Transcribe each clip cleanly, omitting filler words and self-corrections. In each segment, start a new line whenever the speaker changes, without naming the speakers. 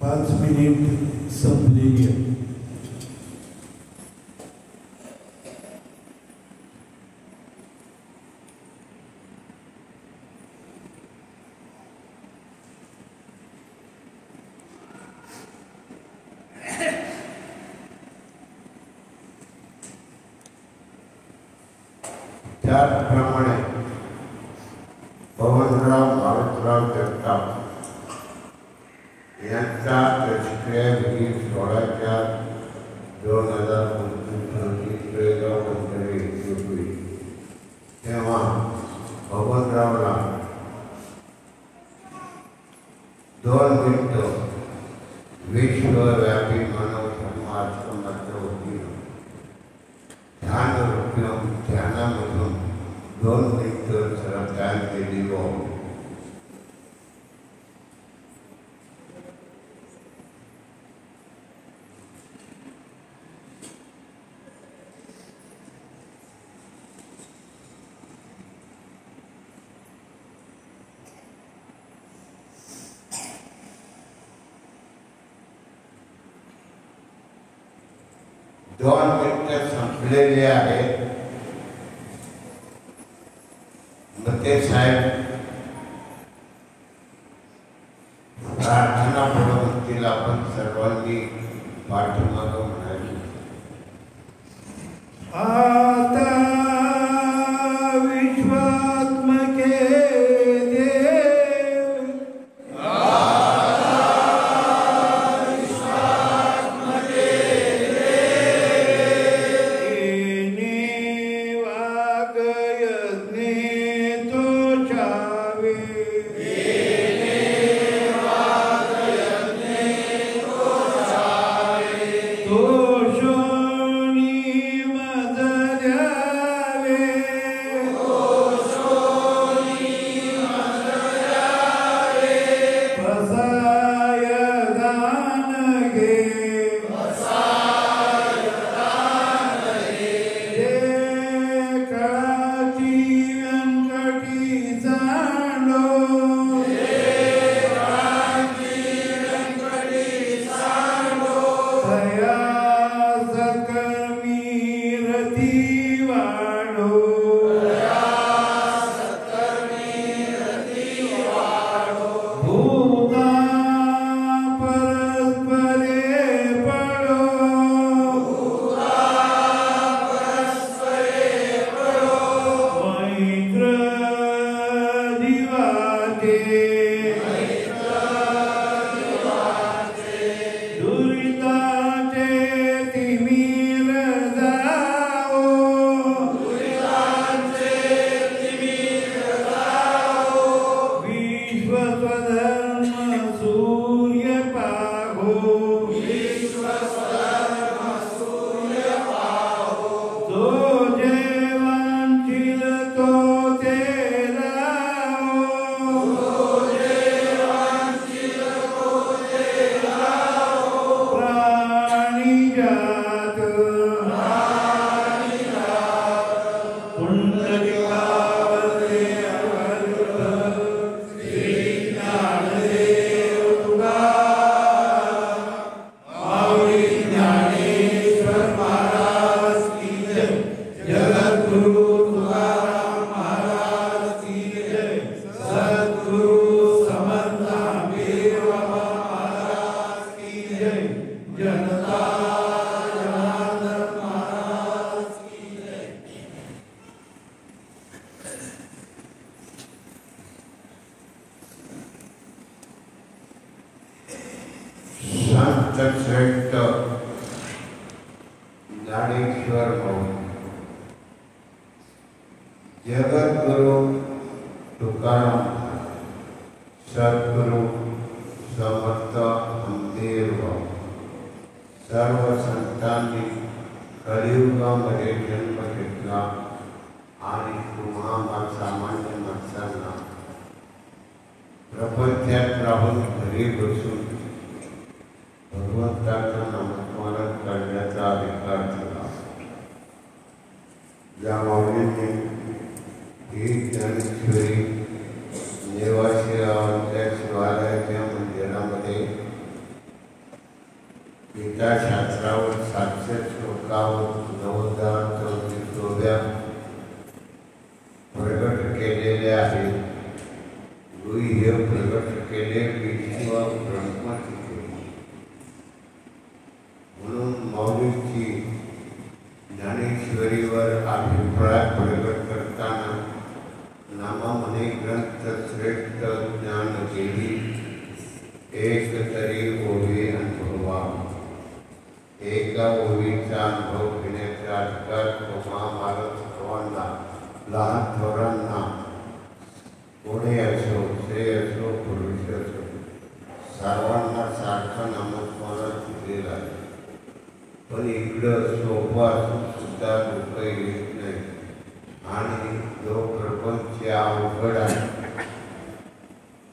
5 minute संपलेली आहे. त्याप्रमाणे पवनराव मारुतराव जगताप यांचा प्रतिक्रिया विधी 16/4/2025 रोजी तळेगाव मंत्री होती. तेव्हा पवनरावला 2 मिनिटं विश्वव्यापी मानव समाज समर्थ होती. ध्यानामधून 2 मिनिटं सरकार केली हो. 2 मिनिटं संपलेले आहेत. मते साहेब प्रार्थना पडवतील आपण सर्वांनी पाठीमागं म्हणाली.
आता विश्वात्मके
श्रेष्ठ ज्ञानेश्वर भाऊ, जगद्गुरु तुकाराम, सद्गुरु समर्थ हमदेव भाऊ, सर्व संतांनी कलियुगामध्ये जन्म घेतला आणि तुम्हा सामान्य माणसांना प्रपंचात राहून घरी बसून भगवंताचं नामस्मरण करण्याचा अधिकार दिला. या माऊलींनी ही ज्ञानेश्वरी नेवाशी गावाच्या शिवालयाच्या मंदिरामध्ये गीताशास्त्रावर 700 श्लोकावर 9034 प्रकट केलेले आहेत. हे प्रकट केले विष्णू ब्रह्मची म्हणून माऊलीची ज्ञानेश्वरीवर अभिप्राय प्रकट करताना नामा म्हणे ग्रंथ श्रेष्ठ ज्ञान देवी एक तरी ओवी अनुभवा. एका ओवीचा अनुभव घेण्याचा अधिकार तुम्हा मला सर्वांना, लहान थोरांना, कोणी असो, स्त्री असो, पुरुष असो, सर्वांना सारखं नामस्मरण दिलेलं आहे. पण इकडं सोपा सुद्धा लोक येत नाही आणि जो प्रपंच अवघड आहे,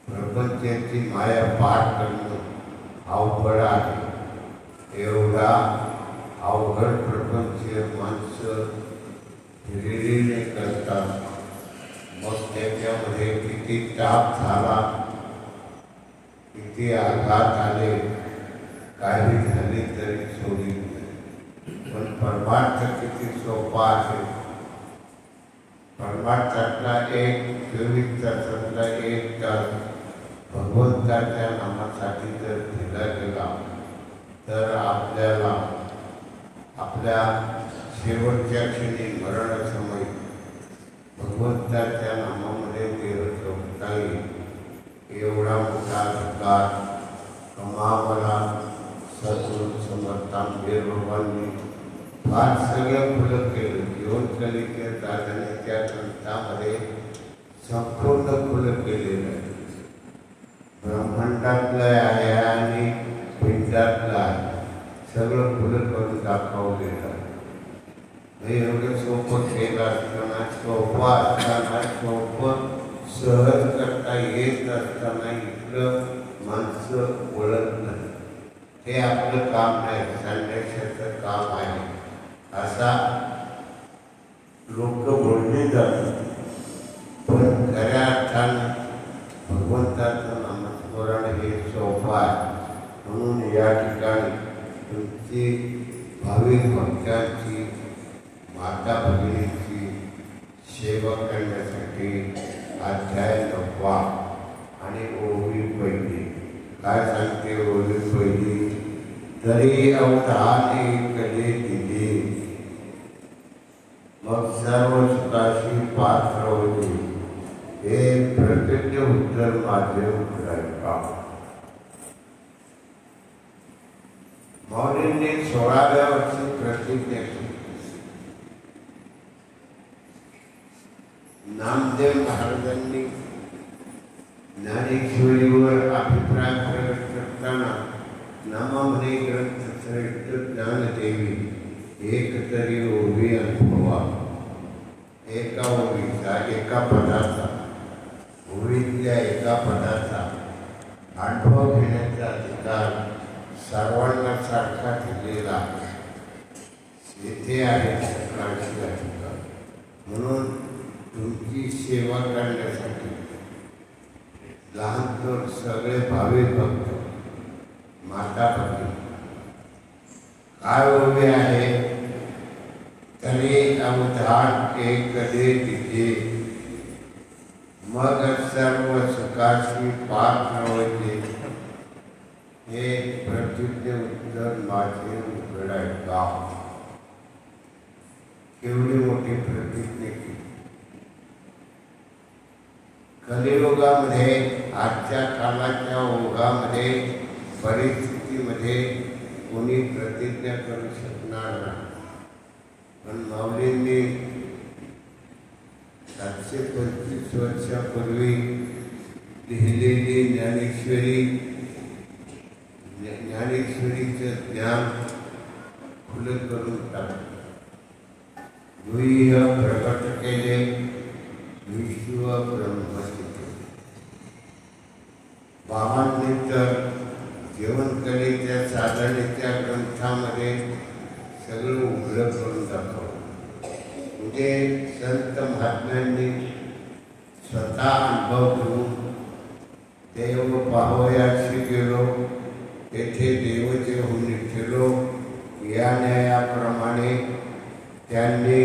प्रपंचाची माया पार करणं अवघड आहे. एवढा अवघड प्रपंच माणसं हिरिरीने करतात. मग त्याच्यामध्ये किती ताप झाला, किती आघात आले, काही झाले तरी सोडली. पण परमार्थ किती सोपा आहे. परमार्थातला 24 तासातला 1 तास भगवंताच्या नामासाठी जर दिला गेला तर आपल्याला आपल्या शेवटच्या क्षणी मरणसमयी भगवंताच्या नामामध्ये देह ठेवता येईल एवढा मोठा अधिकार कमावला सद्गुरू समर्थ आंबेडकर बाबांनी फार सगळं खुलं केलं. जीवनकलेच्या साधनेच्या ग्रंथामध्ये संपूर्ण खुलं केलेलं आहे. ब्रह्मांडातलं आहे आणि पिंडातलं आहे, सगळं खुलं करून दाखवलेलं आहे. एवढं सोपं केलं असताना, सोपं असताना, सोपं सहज करता येत असताना इकडं माणसं ओळख नाही. हे आपलं काम नाही, संदेशाचं काम आहे असा लोक बोलले जातात. पण खऱ्या अर्थानं भगवंताचं नामस्मरण हे सोपं आहे. म्हणून या ठिकाणी तुमची भाविक भक्तांची माता भगिनीची सेवा करण्यासाठी अध्याय 9 आणि ओवी पहिली काय सांगते. ओवी पहिली तरी अवधाने कले दिले मग सर्व सुखाशी पात्र होते हे प्रत्यक्ष उत्तर माझे उघडायचा. मौलींनी 16व्या वर्षी प्रतिज्ञा केली. नामदेव महाराजांनी ज्ञानेश्वरीवर अभिप्राय प्रकट करताना नामामध्ये ग्रंथश्रेष्ठ ज्ञानदेवी एक तरी ओवी अनुभवा. एका ओवीचा, एका पदाचा, ओवीतल्या एका पदाचा अनुभव घेण्याचा अधिकार सर्वांना सारखा दिलेला येथे आहे सगळ्यांची अधिकार. म्हणून तुमची सेवा करण्यासाठी लहान थोर सगळे भाविक भक्त माता भगिनी काय ओवी आहे. तरी अवधान एक कले तिथे मग सर्व सुखाशी पात्र होते हे प्रतिज्ञ उत्तर माझे उघडायचा. केवढी मोठी प्रतिज्ञा केली. कलियुगामध्ये आजच्या काळाच्या ओघामध्ये परिस्थितीमध्ये कोणी प्रतिज्ञा करू शकणार नाही. पण माऊलींनी 725 वर्षापूर्वी लिहिलेली ज्ञानेश्वरीचं ज्ञान खुलं करून टाकलं. गुह्य प्रकट केले, विश्व ब्रह्मचित्र. बाबांनी तर जीवनकलेच्या साधनेच्या ग्रंथामध्ये सगळं उघडं करून दाखवलं. म्हणजे संत महात्म्यांनी स्वतः अनुभव घेऊन देव पाहावयाशी गेलो, तेथे देवचे होऊन ठेवलो या न्यायाप्रमाणे त्यांनी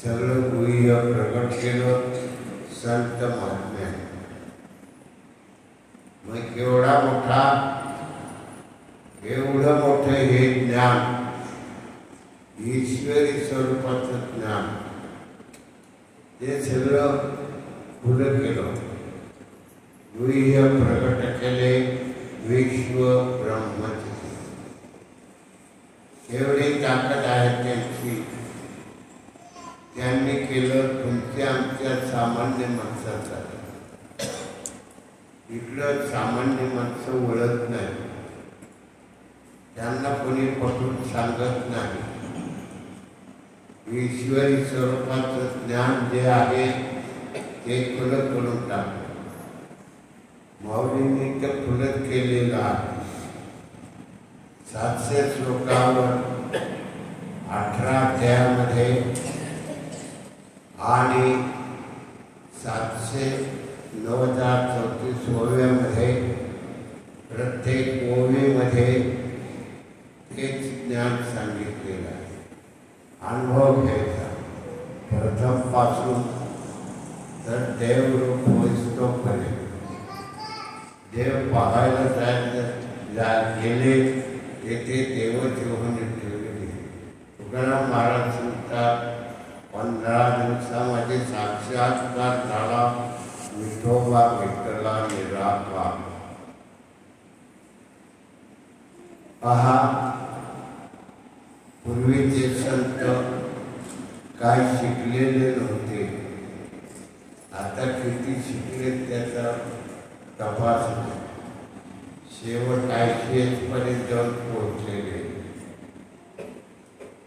सगळं गुह्य प्रकट केलं संत महात्म्याने. मग एवढं मोठं हे ज्ञान, ईश्वरी स्वरूपाचं ज्ञान, ते सगळं खुलं केलं, गुह्य प्रकट केले, विश्व ब्रह्मचित्र. एवढी ताकद आहे त्यांची. त्यांनी केलं तुमच्या आमच्या सामान्य माणसाचा. इकडं सामान्य माणसं ओळख नाही, त्यांना कोणी पटवून सांगत नाही. ईश्वरी स्वरूपाचं ज्ञान जे आहे ते खुलं करून टाकलं. माऊलींनी ते खुलं केलेलं आहे. 700 श्लोकावर 18 अध्यायामध्ये आणि 734 ओव्यामध्ये प्रत्येक ओवीमध्ये इतकेच ज्ञान सांगितलेलं आहे. अनुभव घ्यायचा प्रथमपासून तर देवरूप होईस्तोपर्यंत. देव पाहायला गेले तेथे देव जेवण ठेवले. तुकाराम महाराज सांगतात 15 दिवसामध्ये साक्षात्कार झाला विठोबा विठ्ठला निराकार. पहा पूर्वीचे संत काय शिकलेले नव्हते, आता किती शिकले त्याचा तपास. शेवट 80 पर्यंत जाऊन पोहोचलेले.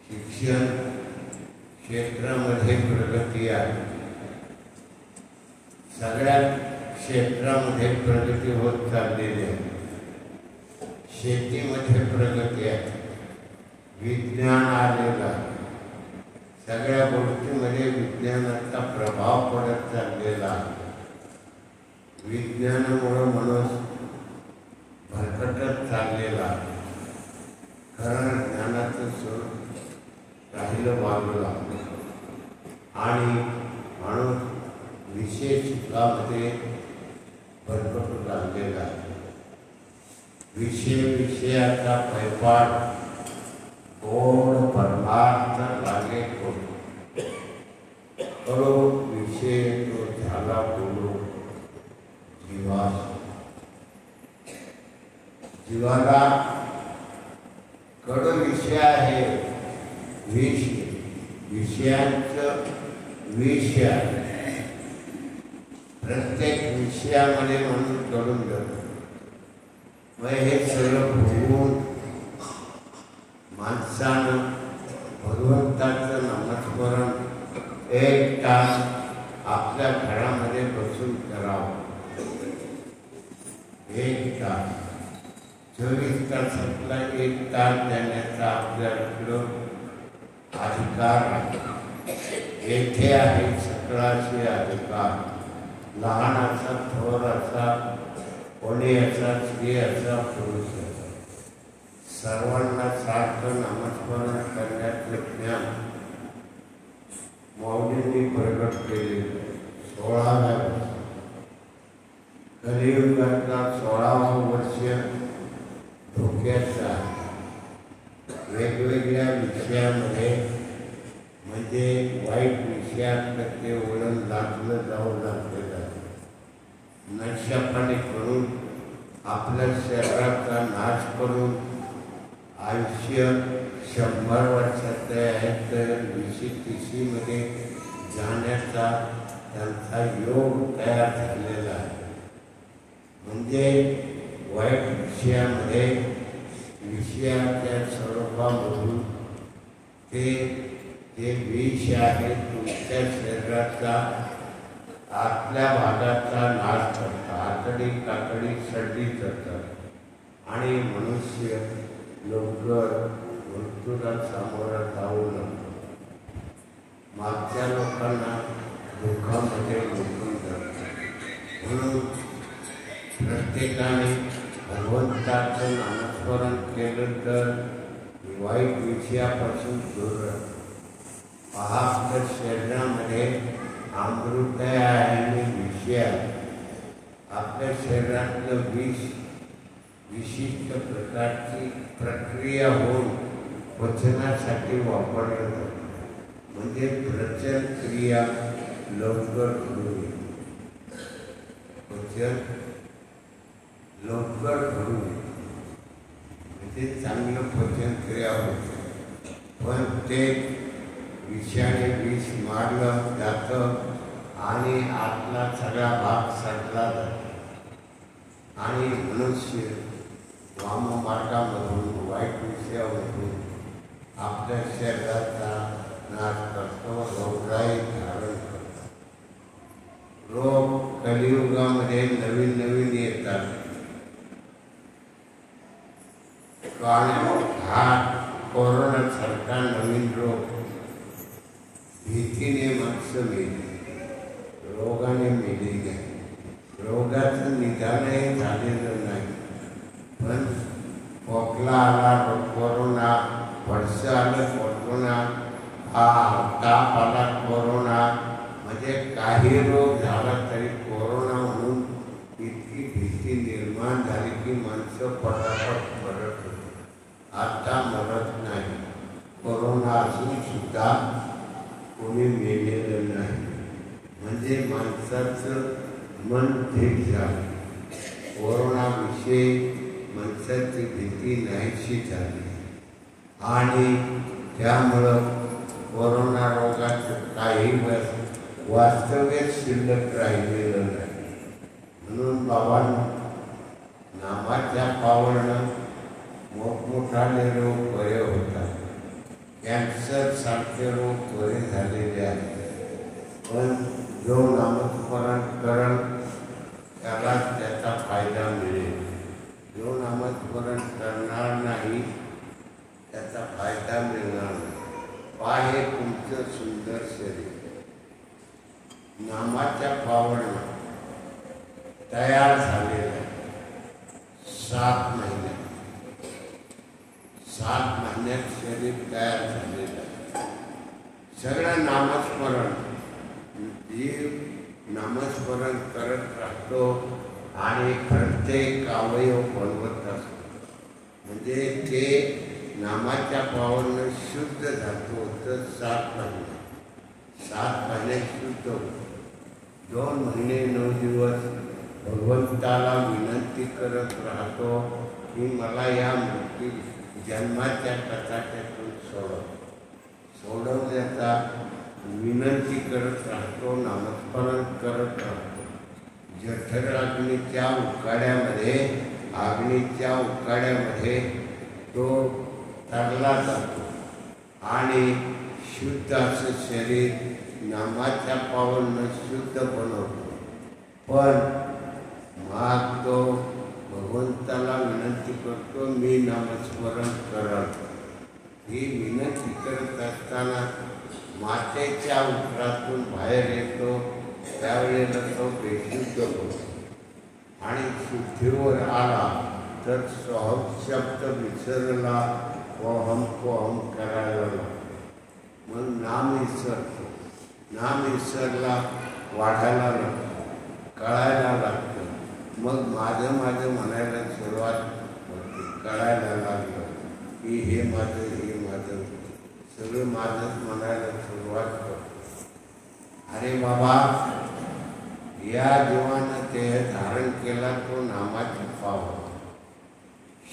शिक्षण क्षेत्रामध्ये प्रगती आहे, सगळ्या क्षेत्रामध्ये प्रगती होत चाललेली आहे. शेतीमध्ये प्रगती आहे, विज्ञान आलेलं आहे, सगळ्या गोष्टीमध्ये विज्ञानाचा प्रभाव पडत चाललेला आहे. विज्ञानामुळे माणूस भरकटत चाललेला आहे. खरं ज्ञानाचं स्वरूप राहिलं बाजूला आणि माणूस विशेष सुखामध्ये भरकटू लागलेला आहे. विषयाचा पैपाट गोड परमार्थ लागे करो विषय तो झाला बोलो जीवाला कडो विषय आहे. विषयांचं विष आहे. प्रत्येक विषयामध्ये म्हणून कडून जातो. मग हे सगळं भोगून माणसानं भगवंताचं नामस्मरण 1 तास आपल्या घरामध्ये बसून करावं. 1 तास 24 तासातला 1 तास देण्याचा आपल्याकडं अधिकार आहे. येथे आहे सकळाशी अधिकार. लहान असा थोर असा कोणी असा स्त्री असा पुरुष असा सर्वांना सारखं नामस्मरण करण्याचं ज्ञान मौलींनी प्रगट केले. 16व्या वर्षी कलियुगातला 16वं वर्ष धोक्याचं आहे. वेगवेगळ्या विषयामध्ये म्हणजे वाईट विषयात ते वळण लागलं लागलेलं आहे. नशापाणी करून आपल्या शरीराचा नाश करून आयुष्य 100 वर्षाचं आहे तर 20-30मध्ये जाण्याचा त्यांचा योग तयार झालेला आहे. म्हणजे वाईट विषयामध्ये विषयाच्या स्वरूपामधून ते जे विष आहे तुमच्या शरीराचा आतल्या भागाचा नाश करतात. आतडी कातडी सडली जातात आणि मनुष्य लवकर मृत्यूला सामोरा जाऊ लागतो. मागच्या लोकांना दुःखामध्ये लुटून जातात. म्हणून प्रत्येकाने भगवंताचं नामस्मरण केलं तर वाईट विषयापासून दूर राहतो. आपल्या शरीरामध्ये अमृत आहे आणि विषय आहे. आपल्या शरीरातलं विष विशिष्ट प्रकारची प्रक्रिया होऊन पचनासाठी वापरलं जातं. म्हणजे पचन क्रिया लवकर घडू नये. पचन लवकर घडू नये म्हणजे चांगलं पचन क्रिया होते. पण ते विषाने विष मारलं जातं आणि आतला सगळा भाग सडला जातो आणि मनुष्य वाममार्गामधून वाईट विषयामधून आपल्या शरीराचा नाश करतो, रोगराई धारण करतो. रोग कलियुगामध्ये नवीन नवीन येतात. हा कोरोनासारखा नवीन रोग भीतीने माणसं मेली, रोगाने मेली नाही. रोगाचं निदानही झालेलं नाही. पण खोकला आला, कोरोना काही रोग झाला तरी कोरोना म्हणून इतकी भीती निर्माण झाली की माणसं पटापट मरत होती. आता मरत नाही. कोरोना असून सुद्धा कोणी मेलेलं नाही. म्हणजे माणसाचं मन ठीक झालं. कोरोनाविषयी माणसाची भीती नाहीशी झाली आणि त्यामुळं कोरोना रोगाचं काही वास्तव्य शिल्लक राहिलेलं नाही. म्हणून बाबांनो, नामाच्या पावलानं मोठमोठाले रोग बरे होतात. कॅन्सर सारखे रोग बरे झालेले आहेत. पण जो नामस्मरण करेल त्याला त्याचा फायदा मिळेल. जो नामस्मरण करणार नाही त्याचा फायदा मिळणार नाही. पाहे तुमचं सुंदर शरीर नामाच्या पावलानं तयार झालेलं 7 महिन्यात. 7 महिन्यात शरीर तयार झालेलं आहे. सगळं नामस्मरण जीव नामस्मरण करत राहतो आणि प्रत्येक अवयव बनवत असतो. म्हणजे ते नामाच्या पावलानं शुद्ध जातो. तर 7 महिन्यात शुद्ध होतो. 2 महिने 9 दिवस भगवंताला विनंती करत राहतो की मला या मृत्यू जन्माच्या कचाट्यातून सोडवण्याचा विनंती करत राहतो. नामस्मरण करत राहतो. जठर अग्नीच्या उकाड्यामध्ये तो तरला जातो आणि शुद्ध असं शरीर नामाच्या पावलानं शुद्ध बनवतो. पण मग तो भगवंताला विनंती करतो मी नामस्मरण करत. ही विनंती करत असताना मातेच्या उदरातून बाहेर येतो. त्यावेळेला तो बेशुद्ध होतो आणि शुद्धीवर आला तर सोहम शब्द विसरला. कोहम करायला लागतो. मग नाम विसरला वाढायला लागतो, कळायला लागतं. मग माझं म्हणायला सुरुवात होती. कळायला लागलं की हे माझं सगळं माझंच म्हणायला सुरुवात करतो. अरे बाबा, या जीवानं देह धारण केला तो नामाची पावलं.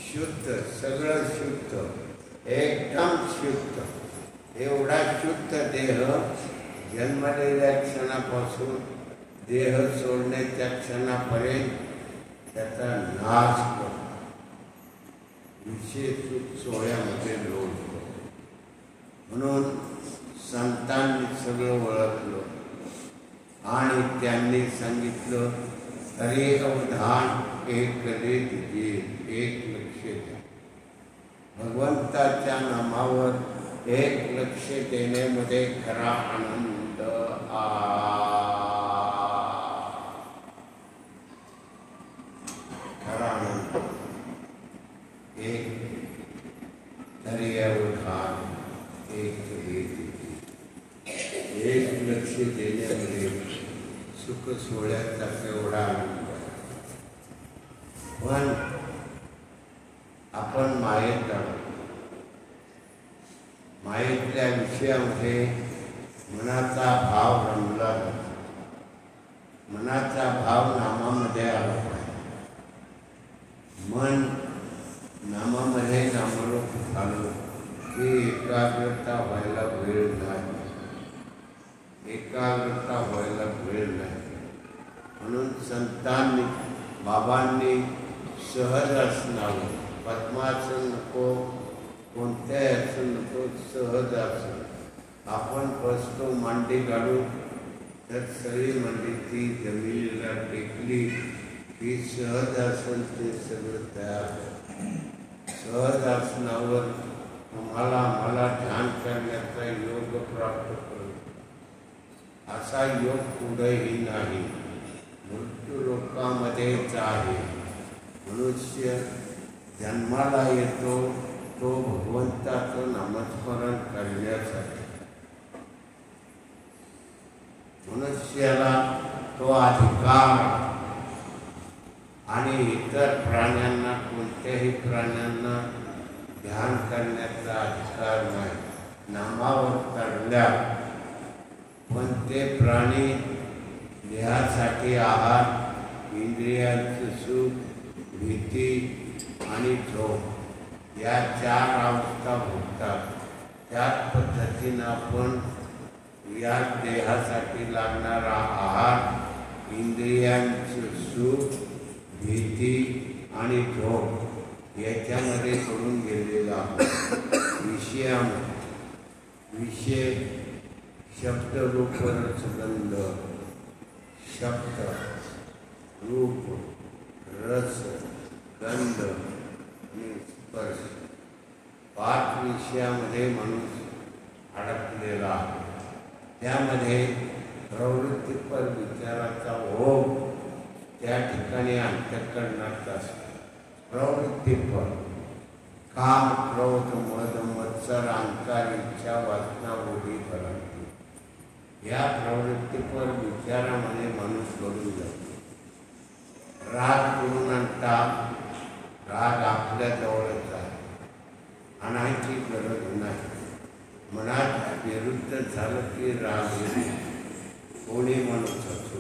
शुद्ध, सगळं शुद्ध, एकदम शुद्ध. एवढा शुद्ध देह जन्मलेल्या क्षणापासून देह सोडण्याच्या क्षणापर्यंत त्याचा नाश करतो. विशेष सोहळ्यामध्ये लोटतो. म्हणून संतांनी सगळं ओळखलं आणि त्यांनी सांगितलं अरे अवधान एक कले दिजे, एक लक्ष द्या. भगवंताच्या नामावर एक लक्ष देण्यामध्ये खरा आनंद खरा आनंद. एक तरी अवधान एक कले दिजे, एक लक्ष देण्यामध्ये सुख सोहळ्याचा केवढा आनंद आहे. पण आपण मायेत आहोत. मायेतल्या विषयामध्ये मनाचा भाव रमला जातो. मनाचा भाव नामामध्ये आला पाहिजे. मन नामामध्ये नामरूप झालं की एकाग्रता व्हायला वेळ नाही. एकाग्रता व्हायला वेळ नाही. म्हणून संतांनी बाबांनी सहज असणारं, पद्मासन नको, कोणत्याही आसन नको, सहज आसन. आपण बसतो मांडी काढून तर सगळी मांडी ती जमिनीला टेकली की सहज आसन ते सगळं तयार होतं. सहज आसनावर मला ध्यान करण्याचा योग प्राप्त करू. असा योग कुठेही नाही. मृत्यू लोकामध्येच आहे. मनुष्य जन्माला येतो तो भगवंताचं नामस्मरण करण्यासाठी. मनुष्य मनुष्याला तो अधिकार आणि इतर प्राण्यांना, कोणत्याही प्राण्यांना ध्यान करण्याचा अधिकार नाही. नामावर तरल्या पण ते प्राणी देहासाठी आहार, इंद्रियांचे सुख, भीती आणि झोप या 4 अवस्था भोगतात. त्याच पद्धतीनं आपण या देहासाठी लागणारा आहार, इंद्रियांचे सुख, भीती आणि झोप याच्यामध्ये पडून गेलेला विषय शब्द, रूप, रसगंध, शब्द, रूप, रस, गंध आणि स्पर्श 5 विषयामध्ये मनुष्य अडकलेला आहे. त्यामध्ये प्रवृत्तीपर विचाराचा ओघ त्या ठिकाणी अंतःकरणात असतो. प्रवृत्तीपर काम, क्रोध, मद, मत्सर, अहंकार, इच्छा, वासना, बुद्धी, भ्रांती या प्रवृत्तीपर विचारामध्ये मनुष्य घडून जातो. राग करून आणता, राग आपल्या जवळच आहे, आणायची गरज नाही. मनात विरुद्ध झालं की राग येतो. कोणी म्हणून असतो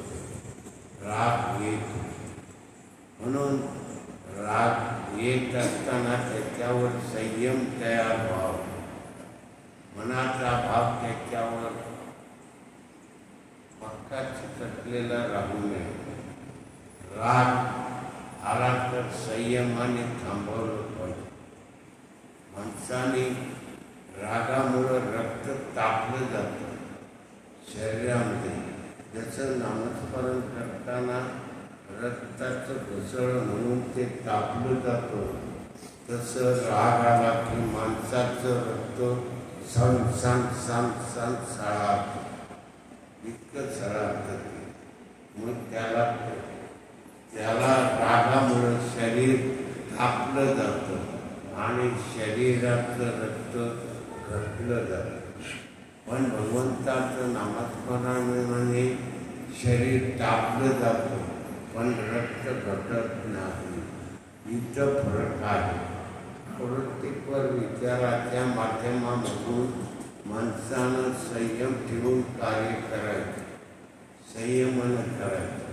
राग येतो. म्हणून राग येत असताना त्याच्यावर संयम तयार व्हावा. मनाचा भाव त्याच्यावर पक्का चिकटलेला राहू नये. राग आला तर संयमाने थांबवलं पाहिजे. माणसाने रागामुळं रक्त तापलं जातं शरीरामध्ये. जसं नामस्मरण करताना रक्ताचं घसरण म्हणून ते तापलं जातं, तसं राग आला की माणसाचं रक्त सण सण सण सण सळातं. इतकं सळातं ते. मग त्याला रागामुळं शरीर तापलं जातं आणि शरीराचं रक्त घटलं जातं. पण भगवंताचं नामस्मरणाने शरीर तापलं जातं पण रक्त घटत नाही. इथं फरक आहे. प्रवृत्तीपर विचाराच्या माध्यमामधून माणसानं संयम ठेवून कार्य करायचं, संयमानं करायचं.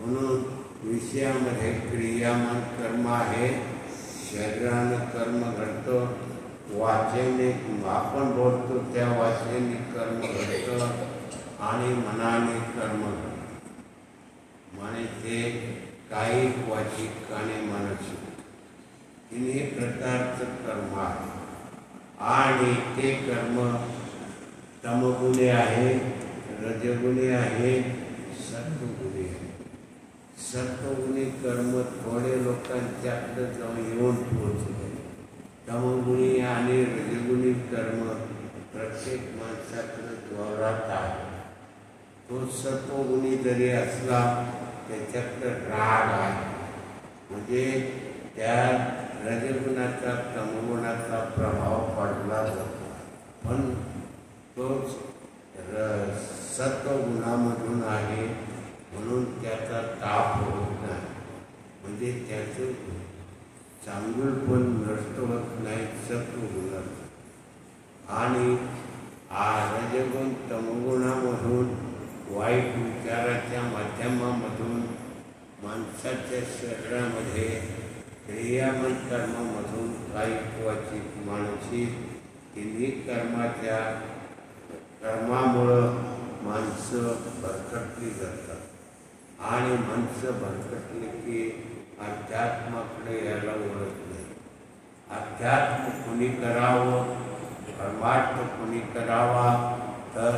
म्हणून विषयामध्ये क्रियामान कर्म आहे. शरीरानं कर्म घडतं, वाचेने आपण बोलतो त्या वाचेने कर्म घडतं आणि मनाने कर्म घडतं. म्हणजे ते कायिक, वाचिक आणि मानसिक 3 प्रकारचं कर्म आहे. आणि ते कर्म तमगुणी आहे, रजगुणी आहे, सत्वगुणी आहे. सत्वगुणी कर्म थोडे लोकांच्याकडे जाऊन येऊन पोहोचले. तमगुणी आणि रजगुणी कर्म प्रत्येक माणसाकडे जोरात आहे. तो सत्वगुणी जरी असला त्याच्याकडे राग आहे. म्हणजे त्या रजगुणाचा, तमगुणाचा प्रभाव पडला जातो. पण तोच सत्वगुणामधून आहे म्हणून त्याचा ताप होत नाही. म्हणजे त्याचं चांगुलपण नष्ट होत नाही सत्वगुणाचं. आणि रजगुण तमगुणामधून वाईट विचाराच्या माध्यमामधून माणसाच्या शरीरामध्ये क्रियामय कर्मामधून कायिक, वाचिक, मानसिक 3 कर्माच्या कर्मामुळं माणसं भरकटली जातात. आणि माणसं भरकटली की अध्यात्माकडे यायला ओळख नाही. अध्यात्म कोणी करावं, परमार्थ कोणी करावा तर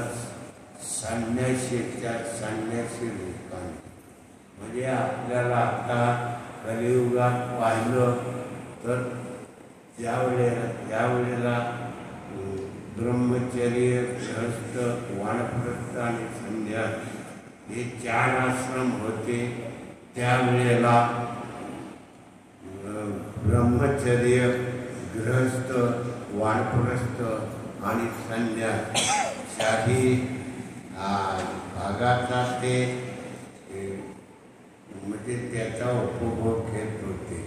संन्यासी लोकांनी. म्हणजे आपल्याला आता कलियुगात पाहिलं तर त्यावेळेला ब्रह्मचर्य, गृहस्थ, वानप्रस्थ आणि संन्यास हे 4 आश्रम होते. त्यावेळेला ब्रह्मचर्य, गृहस्थ, वानप्रस्थ आणि संन्यास शाही भागाचा ते म्हणजे त्याचा उपभोग घेत होते,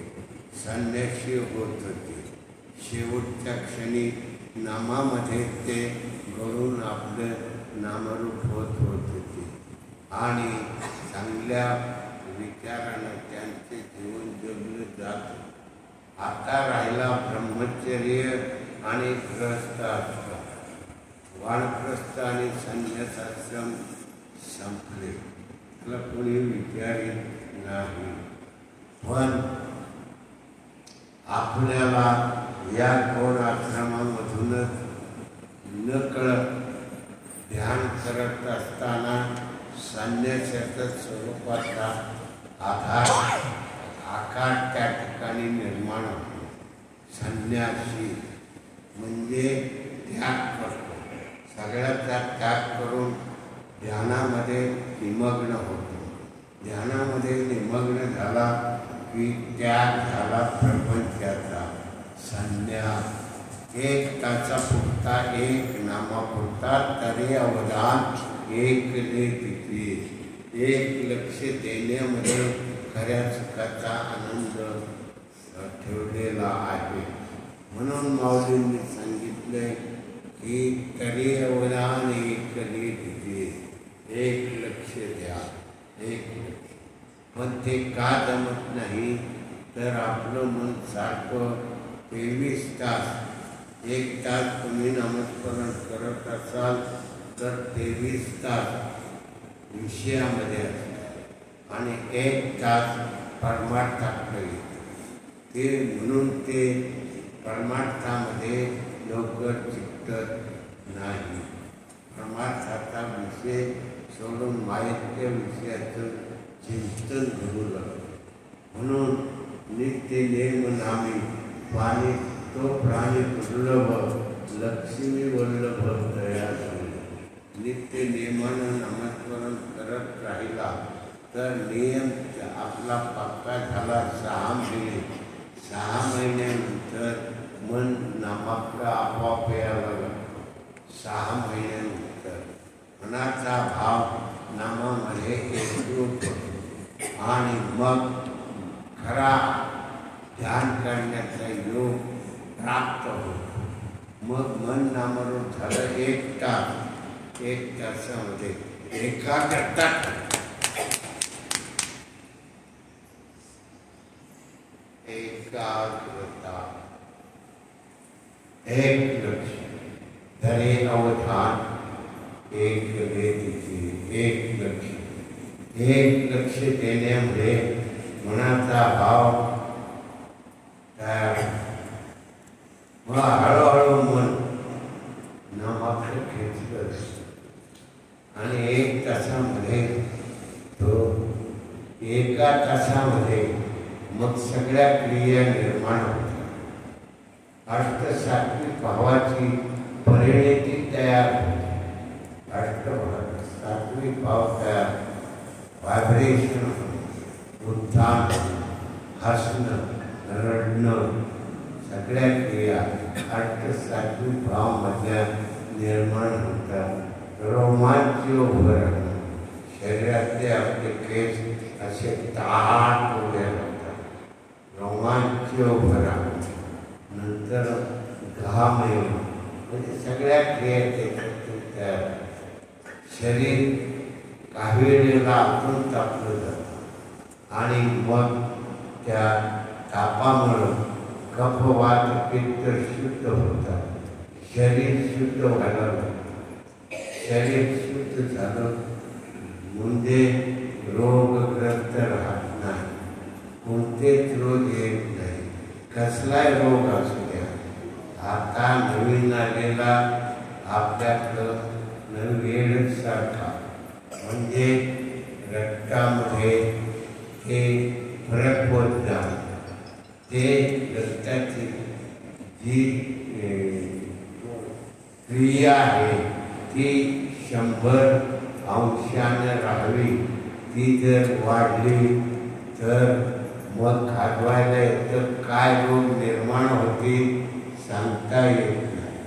संन्यासी होत होते. शेवटच्या क्षणी नामामध्ये ते घडून आपलं नामरूप होत होते आणि चांगल्या विचारानं त्यांचे जीवन जगलं जात. आता राहिला ब्रह्मचर्य आणि गृहस्थ आश्रम. वानप्रस्थ आणि संन्यासाश्रम संपले, त्याला कोणी विचारित नाही. पण आपल्याला या 2 आश्रमामधूनच नकळत ध्यान करत असताना संन्यासाच्या स्वरूपाचा आकार त्या ठिकाणी निर्माण होतो. संन्यासी म्हणजे त्याग करतो, सगळ्याचा त्याग करून ध्यानामध्ये निमग्न होतो. ध्यानामध्ये निमग्न झाला की त्याग झाला प्रपंचाचा. संन्यास एक तासापुरता, एक नामापुरता, तरी अवधान एक तिथे, एक लक्ष देण्यामध्ये खऱ्या सुखाचा आनंद ठेवलेला आहे. म्हणून माऊलींनी सांगितले की तरी अवधान एक तिथे, एक लक्ष द्या, एक लक्ष. पण ते का जमत नाही तर आपलं मन सारखं 23 तास, 1 तास तुम्ही नामस्मरण करत असाल तर 23 तास विषयामध्ये असतात आणि 1 तास परमार्थाकडे येतं. ते म्हणून ते परमार्थामध्ये लवकर चिकटत नाही. परमार्थाचा विषय सोडून माहिती विषयाचं चिंतन करू लागतं. म्हणून नित्य नेम नामी पाणी तो प्राणी दुर्लभ, लक्ष्मी वल्लभ दया. नित्य नेमानं नामस्मरण करत राहिला तर नियम आपला पक्का झाला. 6 महिने, 6 महिन्यानंतर मन नामाकडं आपोआप यायला लागतं. 6 महिन्यानंतर मनाचा भाव नामामध्ये एकरूप होतो आणि मग खरा ध्यान करण्याचा योग प्राप्त होतो. मग मन नामरूप झालं. 1 तास, 1 तासामध्ये एकाग्रता, एकाग्रता, एक लक्ष, तरी अवधान एक वेदिके, एक लक्ष. एक लक्ष देण्यामुळे मनाचा भाव तयार होतो. मग हळूहळू मन नामाकडे खेचलं आणि 1 तासामध्ये तो, 1 तासामध्ये मग सगळ्या क्रिया निर्माण होतात. अष्टसात्विक भावाची परिणती तयार होते. सात्विक भाव तयार, व्हायब्रेशन, उत्थान, हसणं, रडणं, सगळ्या क्रिया अष्टसात्विक भावामध्ये निर्माण होतात. रोमांच उभं, शरीरातले आपले केस असे ताठ उभे राहतात. रोमांच उभं राहतात. नंतर घाम येऊन म्हणजे सगळ्या क्रिया त्याच्यातून तयार. शरीर काही वेळेला आतून तापलं जातं आणि मग त्या तापामुळं कफ, वात, पित्त शुद्ध होतात. शरीर शुद्ध व्हायला लागतं. शरीर शुद्ध झालं म्हणजे रोगग्रस्त राहत नाही, कोणतेच रोग येत नाही. कसलाही रोग असू द्या. आता नवीन आलेला आपल्याकडं नवीन सारखा म्हणजे रक्तामध्ये ते फरक होत जात. ते रक्ताची जी क्रिया आहे ती 100 अंशाने राहावी. ती जर वाढली तर मग खाजवायला येतं. काय रोग निर्माण होतील सांगता येत नाही,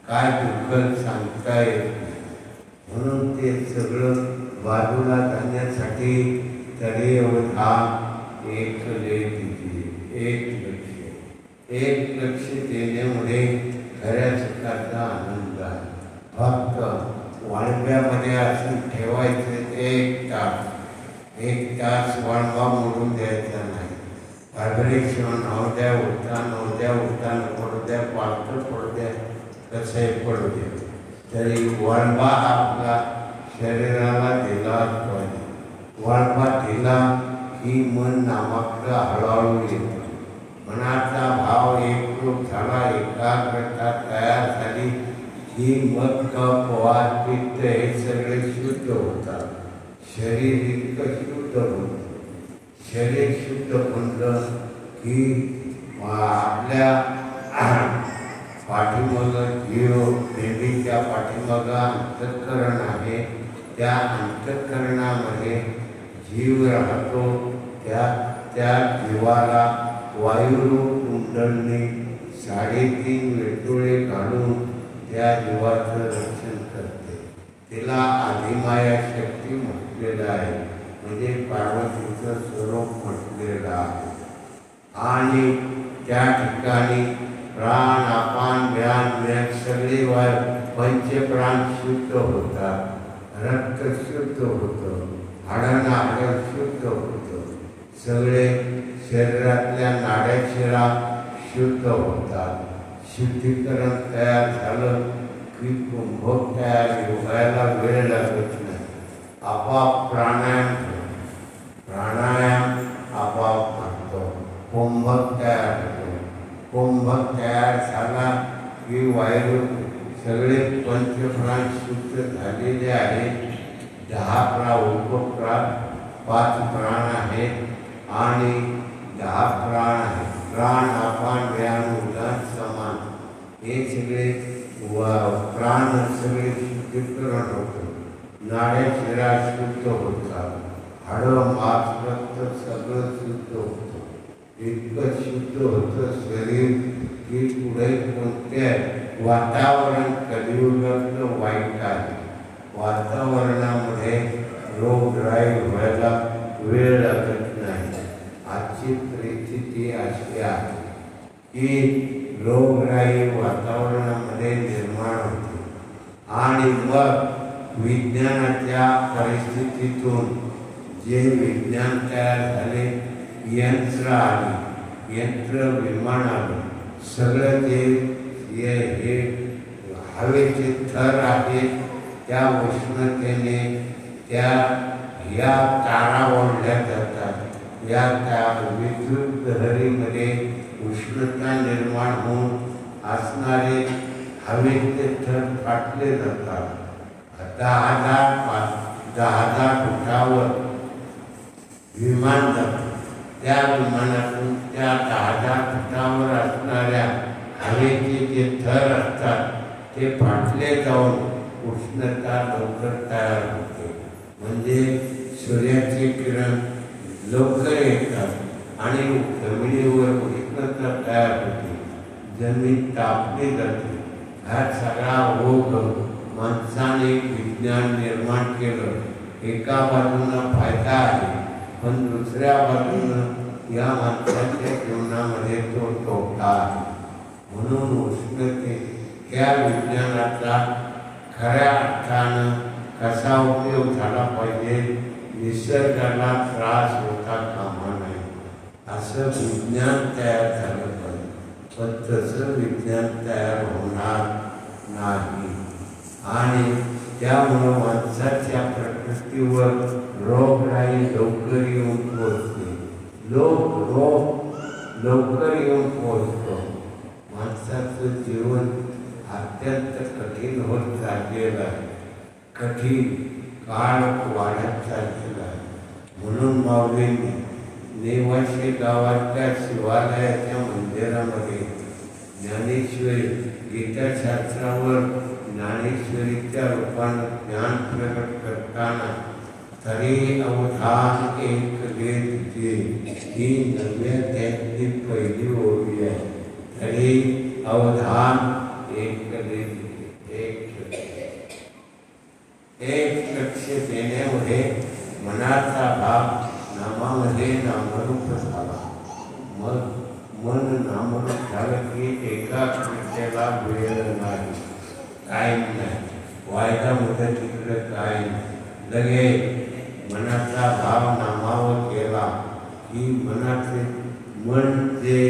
काय दुःख सांगता येत नाही. म्हणून ते सगळं बाजूला जाण्यासाठी तरी अवधा एक लक्ष देण्यामुळे खऱ्या सुखाचा आनंद आहे. फक्त वाळव्यामध्ये असं ठेवायचं एक तास वाळवा मोडून द्यायचा नाही. व्हायब्रेशन नवद्या उठता पडू द्या पालतं पडू द्या कसंही पडू द्या तरी वाळवा आपला शरीराला दिलाच पाहिजे. वाळवा दिला की मन नामाकडं हळूहळू येतं. मनाचा भाव एकरूप झाला, एकाग्रता तयार झाली की मग कफ वात पित्त हे सगळे शुद्ध होतात. शरीर इतकं शुद्ध होतं. शरीर शुद्ध बनलं की आपल्या पाठीमागं जीव देवीच्या पाठीमागं अंतःकरण आहे. त्या अंतःकरणामध्ये जीव राहतो. त्या जीवाला वायुरूप कुंडलने 3.5 वेटोळे घालून त्या जीवाचं रक्षण करते. तिला आदिमाया शक्ती म्हटलेलं आहे, म्हणजे पार्वतीचं स्वरूप म्हटलेलं आहे. आणि त्या ठिकाणी प्राण अपान व्यान सगळे पंचप्राण शुद्ध होतात. रक्त शुद्ध होतं, हाडं शुद्ध होतं. सगळे शरीरातल्या नाड्याशिरा शुद्ध होतात. शुद्धीकरण तयार झालं की कुंभक तयार व्हायला वेळ लागत नाही. आपोआप प्राणायाम आपोआप घडतो. कुंभक तयार होतो. कुंभक तयार झाला की वायू सगळे पंचप्राण शुद्ध झालेले आहेत. 10 उपप्राण 5 प्राण आहेत आणि 10 प्राण आहेत. प्राण अपान व्यान उदान समान हे सगळे प्राण सगळे शुद्धीकरण होतं. नाड्या शिरा शुद्ध होतात. हाडं मांस रक्त सगळं शुद्ध होतं. इतकं शुद्ध होतं शरीर की पुढे कोणत्या वातावरण कलियुगातलं वाईट आहे. वातावरणामध्ये रोगराई व्हायला वेळ लागत नाही. आजची परिस्थिती अशी आहे की रोगराई वातावरणामध्ये निर्माण होते आणि मग विज्ञानाच्या परिस्थितीतून जे विज्ञान तयार झाले, यंत्र आली, यंत्र विमान आलं, सगळं हे हवेचे थर आहेत त्या उष्णतेने या तारा ओढल्या जातात. या विद्युत लहरीमध्ये उष्णता निर्माण होऊन असणारे हवेचे थर फाटले जातात. 10,000 फुटावर विमान जातं. त्या विमानातून त्या 10,000 फुटावर असणाऱ्या हवेचे जे थर असतात ते फाटले जाऊन उष्णता लवकर तयार होते. म्हणजे सूर्याचे किरण लवकर येतात आणि जमिनीवर उष्णता तयार होते. जमीन तापली जाते. हा सगळा ओघ माणसाने विज्ञान निर्माण केलं. एका बाजूनं फायदा आहे पण दुसऱ्या बाजूनं या माणसाच्या जीवनामध्ये तो तोटा आहे. म्हणून उष्णते या विज्ञानाचा खऱ्या अर्थानं कसा उपयोग झाला पाहिजे, निसर्गाला त्रास होता कामा नये असं विज्ञान तयार झालं पाहिजे. पण तसं विज्ञान तयार होणार नाही आणि त्यामुळं माणसाच्या प्रकृतीवर रोगराई लवकर येऊन पोहोचते. रोग लवकर येऊन पोहोचतो. माणसाचं जीवन अत्यंत कठीण होत चाललेलं आहे. कठीण काळ वाढत चाललेला आहे. म्हणून माऊलींनी नेवाशी गावाच्या शिवालयाच्या मंदिरामध्ये ज्ञानेश्वरी गीताशास्त्रावर ज्ञानेश्वरीच्या रूपानं ज्ञान प्रकट करताना तरी अवधान एक घेतली ही नव्या त्यातली पहिली ओळी आहे. तरी अवधान एक एक लक्ष देण्यामुळे मनाचा भाव नामामध्ये नामरूप झाला. मग मन नामरूप झालं की एका कृत्याला वेळ नाही, टाईम नाही, वायदा मुदतीकडे काय लगे मनाचा भाव नामावर गेला की मनाचे मन जे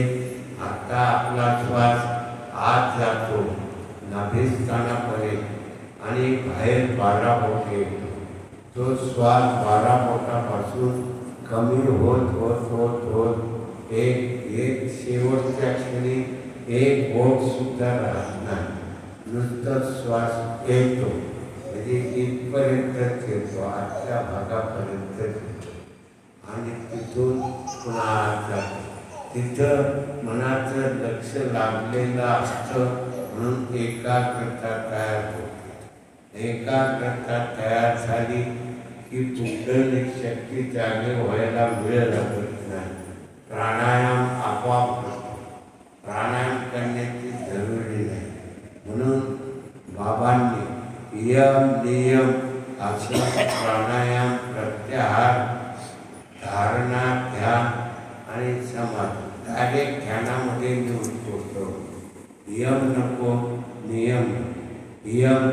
आता आपला श्वास आत जातो नाभिस्थानापर्यंत आणि बाहेर 12 बोटे येतो. तो श्वास 12 बोटापासून कमी होत होत होत होत एक शेवटच्या क्षणी एक बोट सुद्धा राहत नाही. नुसतं श्वास येतो म्हणजे इथपर्यंत येतो, आजच्या भागापर्यंत येतो आणि तिथून पुन्हा आत जातो. तिथं मनाचं लक्ष लागलेलं असतं म्हणून एकाग्रता तयार होते. एकाग्रता तयार झाली की कुठली शक्ती जागे व्हायला वेळ लागत नाही. प्राणायाम आपोआप होतो. प्राणायाम करण्याची जरुरी नाही. म्हणून बाबांनी यम नियम असं प्राणायाम, प्रत्याहार, धारणा, ध्यान आणि समाधी डायरेक्ट ध्यानामध्ये घेऊन पोचतो. यम नको, नियम. यम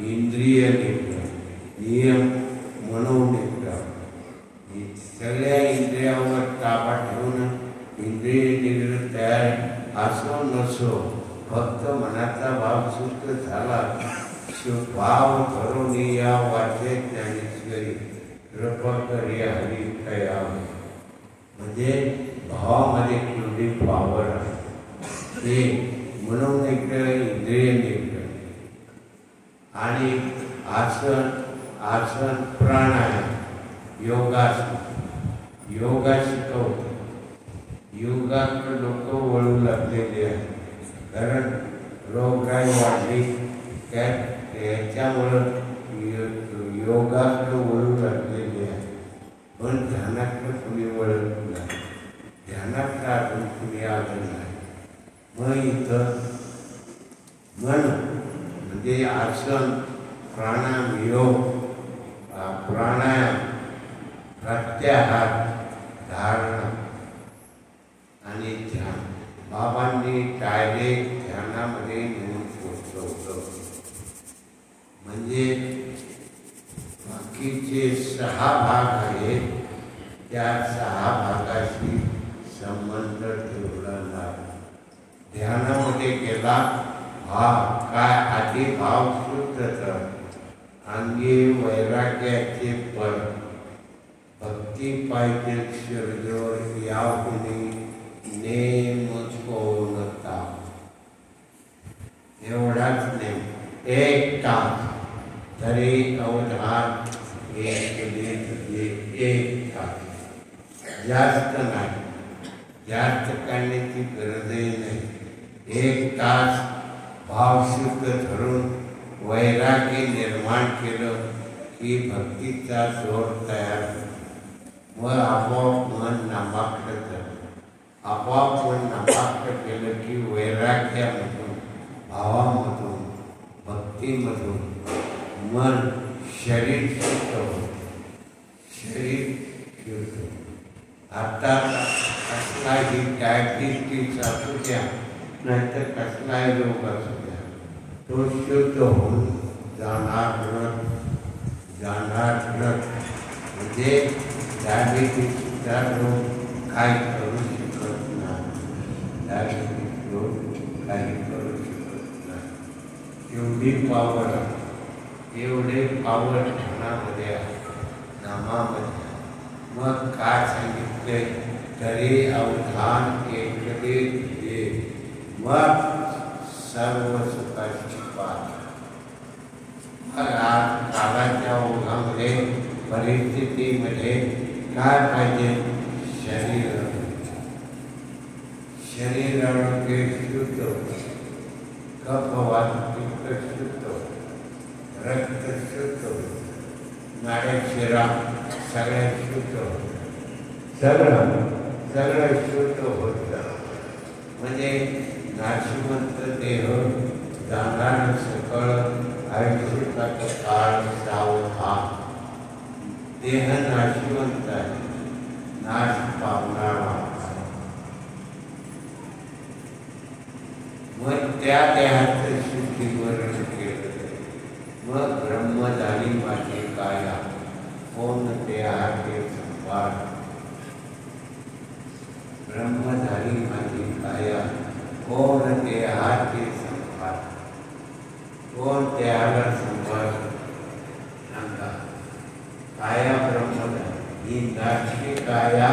इंद्रिय निग्रह, नियम मनोनिग्रह. सगळ्या इंद्रियावर ताबा ठेवून इंद्रिय निग्रह तयार असो नसो, फक्त मनाचा भाव शुद्ध झाला. भाव धरून या वाचे ज्ञानेश्वरी कृपा करी हरी कया. म्हणजे भावामध्ये केवढी पावर आहे ते म्हणून निग्रह, इंद्रिय निग्रह आणि आसन, आसन प्राणायाम, योगासन. योगा शिकवतो. योगाकडे लोक वळू लागलेले आहेत कारण रोगराई वाढली त्याच्यामुळं योगाकडे वळू लागलेले आहे. पण ध्यानाकडे कुणी वळत नाही. ध्यानाकडे अजून कुणी आलं नाही. मग इथं मन म्हणजे आसन, प्राणायाम, योग, प्राणायाम, प्रत्याहार, धारणा आणि ध्यान. बाबांनी डायरेक्ट ध्यानामध्ये नेऊन पोचवलं. म्हणजे बाकीचे 6 भाग आहेत त्या 6 भागाशी संबंध ठेवला नाही. ध्यानामध्ये गेला भाव काय, आधी भाव शुद्ध कर, अंगी वैराग्याचे पर, भक्ती पाहिजे शरीरावर यापुढे नेम कोणता. एवढाच नेम. 1 तास तरी अवधान एक तास, जास्त नाही. जास्त करण्याची गरजही नाही. 1 तास भाव शुद्ध धरून वैराग्य निर्माण केलं की भक्तीचा जोर तयार होतो. मग आपोआप मन नामाकडे जातं. आपोआप मन नामाकडे केलं की वैराग्यामधून, भावामधून, भक्तीमधून मन शरीर शुद्ध होतं. शरीर शुद्ध. आता कसलाही डायबिटीज असू द्या नाहीतर कसलाही रोग असू द्या, तो शुद्ध होऊन जाणार. म्हणजे डायबिटीजचा रोग काही करू शकत नाही. डायबिटीज रोग काही करू शकत नाही. एवढी पावर आहे. एवढे पावर ध्यानामध्ये आहे, नामामध्ये. मग काय सांगितले तरी अवधान एकटे घे, मग सर्व सुखाची पाठ. मग आज काळाच्या ओघामध्ये परिस्थितीमध्ये काय पाहिजे, शरीर आरोग्य शुद्ध, कफवात पित्त शुद्ध, रक्त शुद्ध, नाड्या शिरा सगळ्या शुद्ध होत. सगळं शुद्ध होतं. म्हणजे नाशिवंत देह जाणार सकळ आयुष्य कलियुगाचा काळ सावधान, देह नाशिवंत आहे, नाश पावणारा आहे. मग त्या देहाचं शुद्धीकरण केलं. मग ब्रह्म झाली माझी काया, कोण देहाचे संभाळ. ब्रह्म झाली माझी काया, कोण देहाचे संभाळ. कोण देहाला संभाळ सांगा. काया ब्रह्म झाली, ही नाशकी काया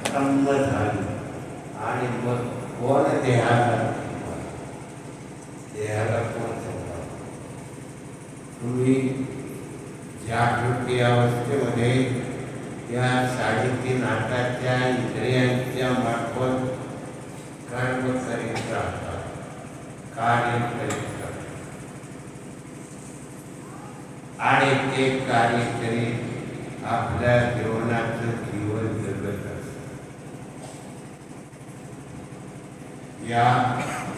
ब्रह्म झाली. आणि मग कोण देहाला संभाळ. देहाला कोण संभाळ. तुम्ही जागृती अवस्थेमध्ये या 3.5 हाताच्या इंद्रियांच्या मार्फत कर्म करीत राहतात, कार्य करीत राहतात. आणि ते कार्य करीत आपल्या जीवनाचं जीवन जगत असतात. या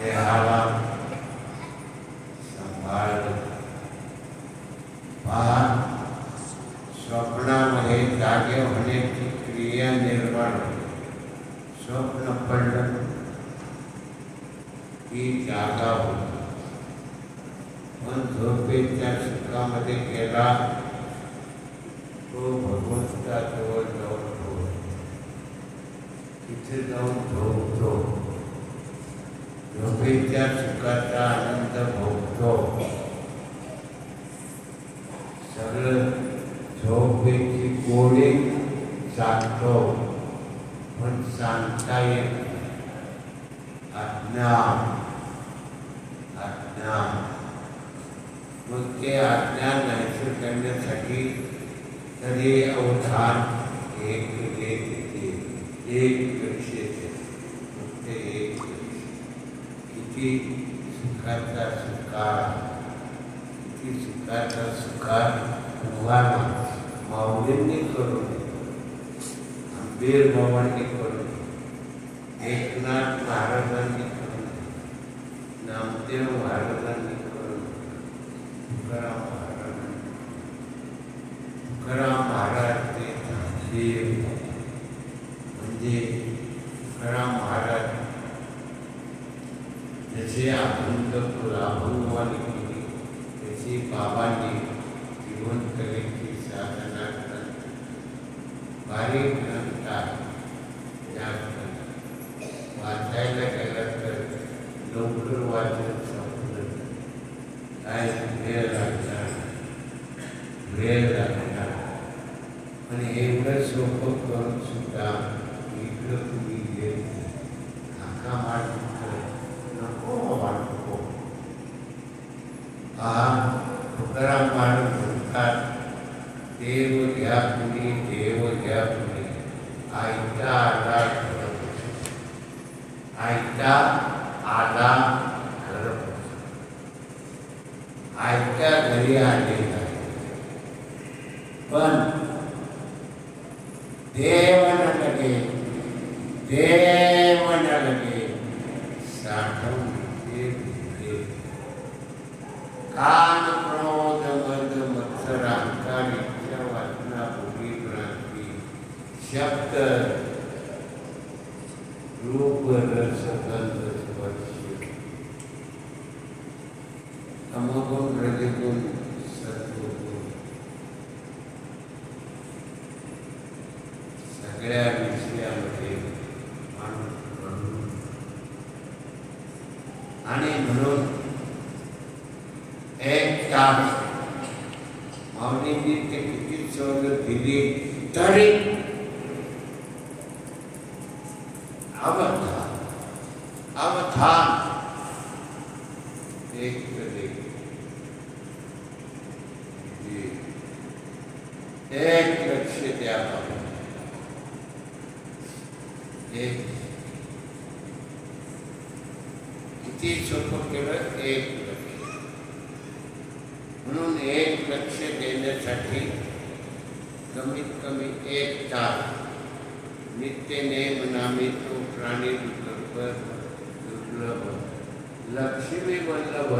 देहाला सांभाळलं. पहा, स्वप्नामध्ये जागे होण्याची क्रिया निर्माण होते. स्वप्न पडलं की जागा होतो. पण झोपेच्या सुखामध्ये गेला तो भगवंताजवळ जाऊन ठेवतो. तिथे जाऊन झोपतो. झोपेच्या सुखाचा आनंद भोगतो. सगळं झोपेची गोडी सांगतो, पण सांगता येत अज्ञान. अज्ञान. मग ते अज्ञान नाहीसे करण्यासाठी तरी अवधान एक लक्षेचे फक्त एक. किती सुखाचा सुखार, किती सुखाचा सुखार तुम्हाला माऊलींनी करून, अंबीर बाबांनी करून, एकनाथ महाराजांनी करून, नामदेव महाराजांनी करून, तुकाराम महाराज ते देव म्हणजे तुकाराम महाराज जसे अभंगवाणी केली तशी बाबांनी जीवनकलेची साधना करत बारीक ग्रंथात वाचायला गेलं तर लवकर वाचन संपलं. काय वेळ लागणार. पण एवढं सोपं करून सुद्धा इकडं तुम्ही गेले नाका मार्ग नको वाटतो. तुकाराम महाराज म्हणतात, देव घ्या कुणी, देव घ्या कुणी, आयता आला खरं. आयता आला खरं. आयत्या घरी आलेला पण देव न लगे साठवून कान क्रोध मद मत्सर अहंकार इच्छा वासना भोगी भ्रांती शब्द रूप रस गंध स्पर्श तमोगुण रजोगुण सत्वगुण सगळ्या विषयामध्ये माणूस म्हणून आणि म्हणून एक तास माऊलींनी ते किती सवलत दिली तरी अवधान एक लक्ष द्यावं. एक किती सोपं केलं. एक लक्ष. म्हणून एक लक्ष देण्यासाठी कमीत कमी 1 तास नित्य नेम नामी तो प्राणी दुर्लभ लक्ष्मी वल्लभ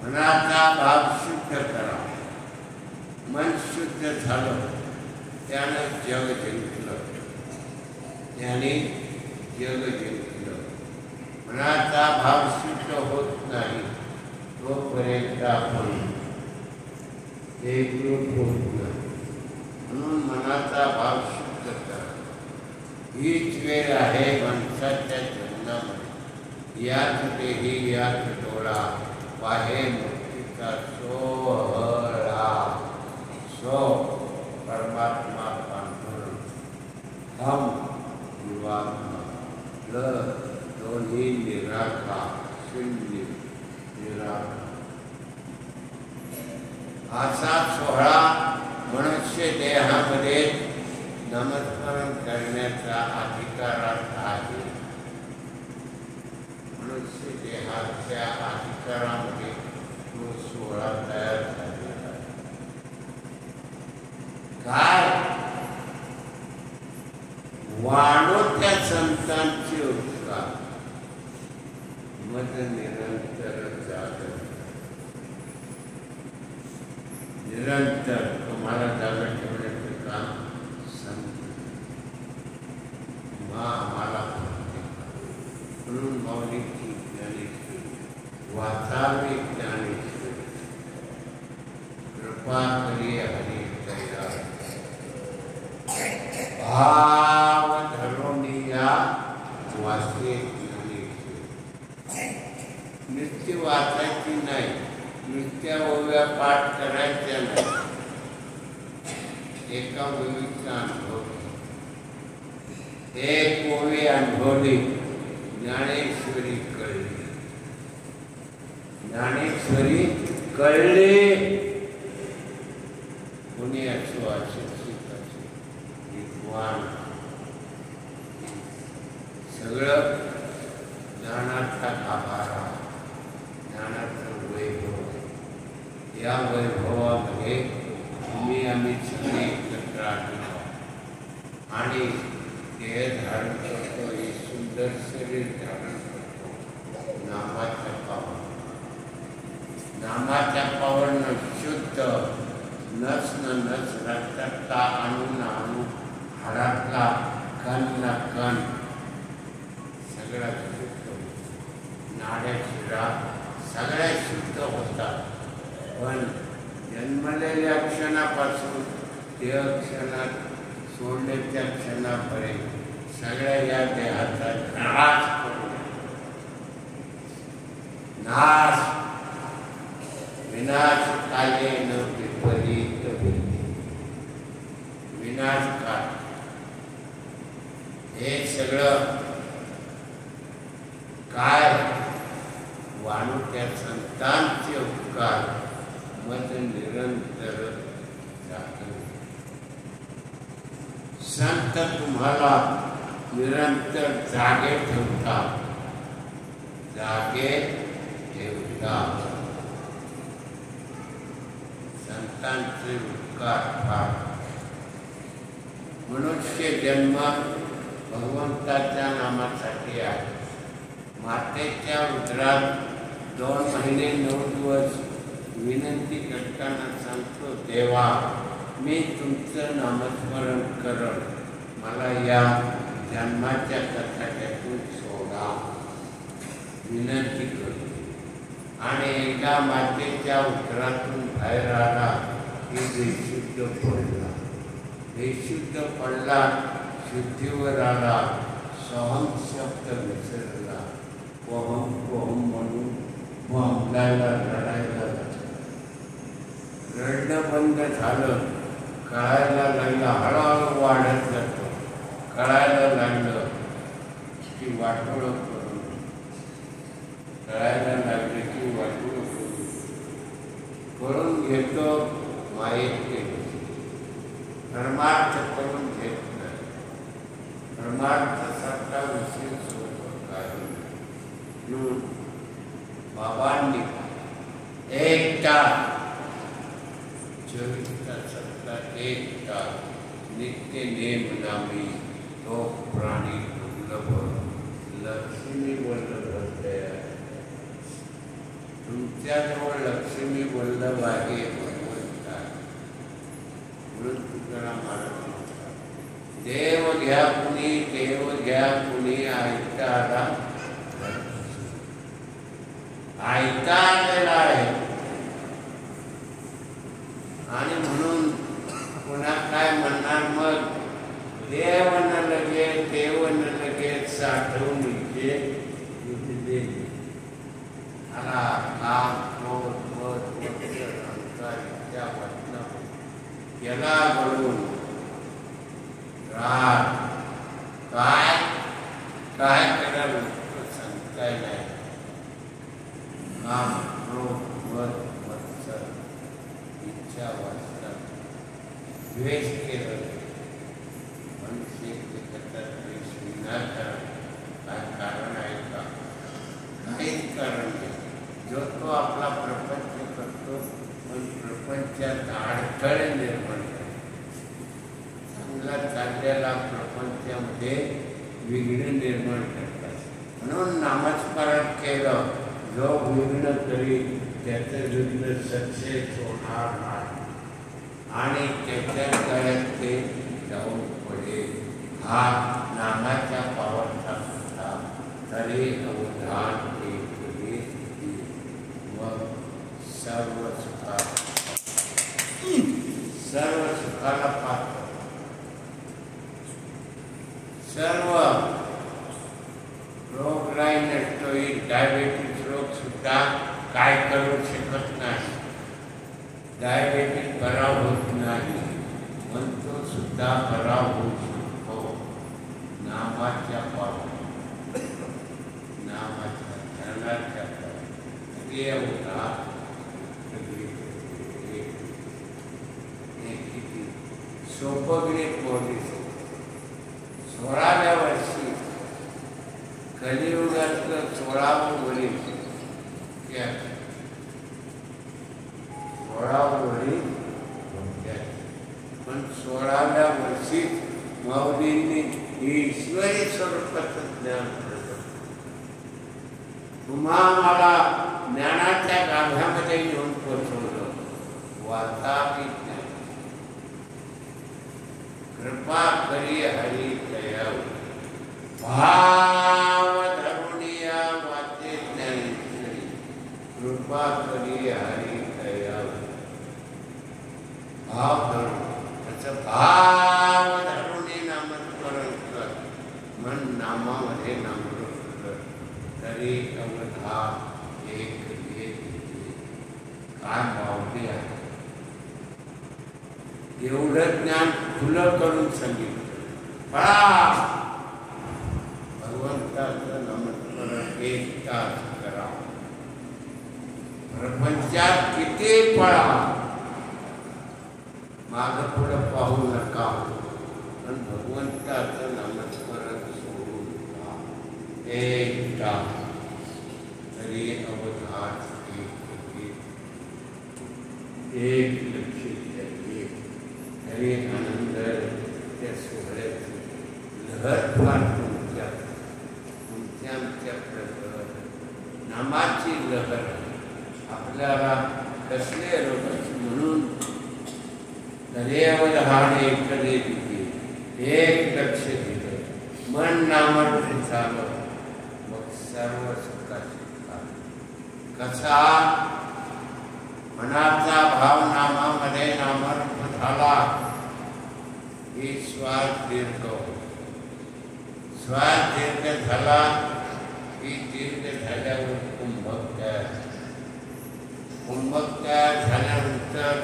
मनाचा भाव शुद्ध करा. मन शुद्ध झालं त्यानं जग जिंकलं. त्याने जग जिंकलं. मनाचा भाव शुद्ध होत नाही तोपर्यंत आपण एकरूप होत नाही. म्हणून मनाचा भाव शुद्ध करा. हीच वेळ आहे माणसाच्या जन्मामध्ये. याच देही याच डोळा पाहे मुक्तीचा सोहळा. सो परमात्मा पांढुरंग, हम जीवात्मा, ल दोन्ही निराकार, शून्य निराकार. असा सोहळा मनुष्य देहामध्ये नामस्मरण करण्याचा अधिकारात आहे. मनुष्य देहाच्या अधिकारामध्ये तो सोहळा तयार झालेला आहे. काय वाढोत्या संतांचे उपकार मद निरंतर जागर. निरंतर तुम्हाला जागा ठेवण्याचं काम संत आम्हाला म्हणून मौलिकची ज्ञानेश्वरी वाचावे ज्ञानेश्वरी. कृपा करी हरी दया भाव धरोनिया वाचे ज्ञानेश्वरी. नुसती वाचायची नाही, नुसत्या ओव्या पाठ करायच्या नाही. एका ओवीचा अनुभव, एक ओवी अनुभवली ज्ञानेश्वरी कळली. ज्ञानेश्वरी कळली. कोणी असो, अशिक्षित असो, विद्वान, सगळं ज्ञानाचा गाभारा, ज्ञानाचं वैभव. या वैभवामध्ये आम्ही सगळे एकत्र आलो आणि देह धारण करतो. हे सुंदर शरीर धारण करतो. नामाच्या पावन, नामाच्या पावन शुद्ध नस न नस, रक्तातला अणू न अणू, हाडातला कण न कण सगळा शुद्ध होतो. नाड्या शिरा सगळ्या शुद्ध होतात. पण जन्मलेल्या क्षणापासून ते क्षणात सोडण्याच्या क्षणापर्यंत सगळ्या या देहाचा नाश करून नाश. विनाश काले न विपरीत बुद्धी. विनाश काळ हे सगळं काय वाणुत्या संतांचे उपकार मत निरंतर जागे. संत तुम्हाला निरंतर जागे ठेवतात. जागे ठेवतात. संतांचे उपकार फार. मनुष्य जन्म भगवंताच्या नामासाठी आहे. मातेच्या उदरात 2 महिने 9 दिवस विनंती करताना सांगतो, देवा मी तुमचं नामस्मरण करण, मला या जन्माच्या कथाट्यातून सोडा, विनंती करतो. आणि एकदा मातेच्या उदरातून बाहेर आला की बेशुद्ध पडला. बेशुद्ध पडला, शुद्धीवर आला, सोहम शब्द विसरला. कोहम कोहम म्हणून बोंबलायला, रडायला लागला. रडणं बंद झालं. कळायला लागलं, हळूहळू वाढत जातो. कळायला लागलं की वाटोळं करून, कळायला लागलं की वाटोळं करून घेतो. मायेत केलं. परमार्थ करून घेत नाही. परमार्थासारखा विषय सोबत काही म्हणून बाबांनी 1 तास 24 तासातला 1 तास नित्य नेम नामी तो प्राणी दुर्लभ लक्ष्मी वल्लभ तुमच्याजवळ लक्ष्मी वल्लभ आहे भगवंत आहे. म्हणून तुकाराम महाराज म्हणतात, देव घ्या कुणी देव घ्या कुणी ऐकता आला ऐकता आलेला आहे. आणि म्हणून पुन्हा काय म्हणणार मग, देव न लगे देव न लगे साठवून घे दे आला काम क्रोध मद मत्सर अहंकार इत्या वाटणं याला घडून राग काय काय करावं सांगताय नाही. काम क्रोध मद मत्सर इच्छा वाटणं द्वेष केलं मनुष्य करतात द्वेष विनाकारण काय कारण आहे का? काहीच कारण नाही. जो तो आपला प्रपंच करतो पण प्रपंचात अडथळे निर्माण करतो. चांगला चाललेला प्रपंचामध्ये विघ्न निर्माण करतात. म्हणून नामस्मरण केलं जो विघ्न करी त्याचं विघ्न सक्सेस होणार नाही आणि त्याच्या गळ्यात ते जाऊन पडेल. हा नामाच्या पावरचा सुद्धा तरी अवधान सर्व सुखाला पात्र सर्व रोगराई नष्ट होईल. डायबेटीस रोग सुद्धा काय करू शकत नाही. डायबेटीस बरा होत नाही पण तो सुद्धा बरा होऊ शकतो नामाच्या पावसात नामाच्या ध्यानाच्या सोपं गणित मोठी 16व्या वर्षी कलियुगातलं 16वं वरील 16वं वरील पण 16व्या वर्षी माऊलींनी ईश्वरी स्वरूपाचं ज्ञान प्रकट. तुम्हा मला ज्ञानाच्या गाभ्यामध्ये येऊन पोचवलं. वातापी ज्ञान कृपा करी हरी दयाव भाव धरुणिया वाचे ज्ञानेश्वरी कृपा करी हरी दयाव भाव धरून त्याचं भाव धरुणी नामस्मरण कर. मन नामामध्ये नामस्मरण कर तरी अवधा एक काय मावली आहे. एवढं ज्ञान खुलं करून सांगितलं. पळा भगवंताचं नामस्मरण 1 तास करा. प्रपंचात किती पळा मागं पुढं पाहू नका पण भगवंताचं नामस्मरण सोडू नका. 1 तास तरी अवधान एक लक्ष द्यावे. तरी आनंद त्या सोहळ्याची लहर फार तुमच्या नामाची लहर आपल्याला कसले रोगाची म्हणून तदेवधाने कधी दिली. एक लक्ष दिलं मन नामामध्ये झालं मग सर्व सुखाची कसा मनाचा भाव नामामध्ये नामरूप झाला ही श्वास दीर्घ श्वास दीर्घ झाला ही दीर्घ झाल्यावर कुंभक तयार झाल्यानंतर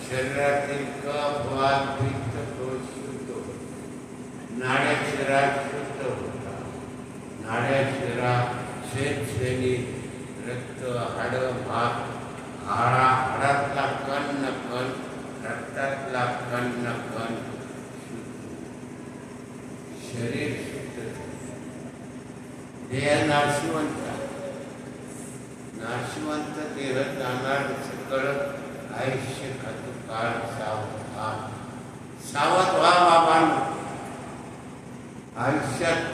शरीरातील कफ वात पित्त दोष शुद्ध होतो. नाड्या शरीरात शुद्ध होतात. नाड्या शरीरात शेतशेनी रक्त हाड भाग हाडातला कण न कण रक्तातला कण न कण शरीर शुद्ध. देह नाशिवंत नाशिवंत देह जाणार सकळ आयुष्य काळ सावधान सावध व्हा बाबांनो. आयुष्यात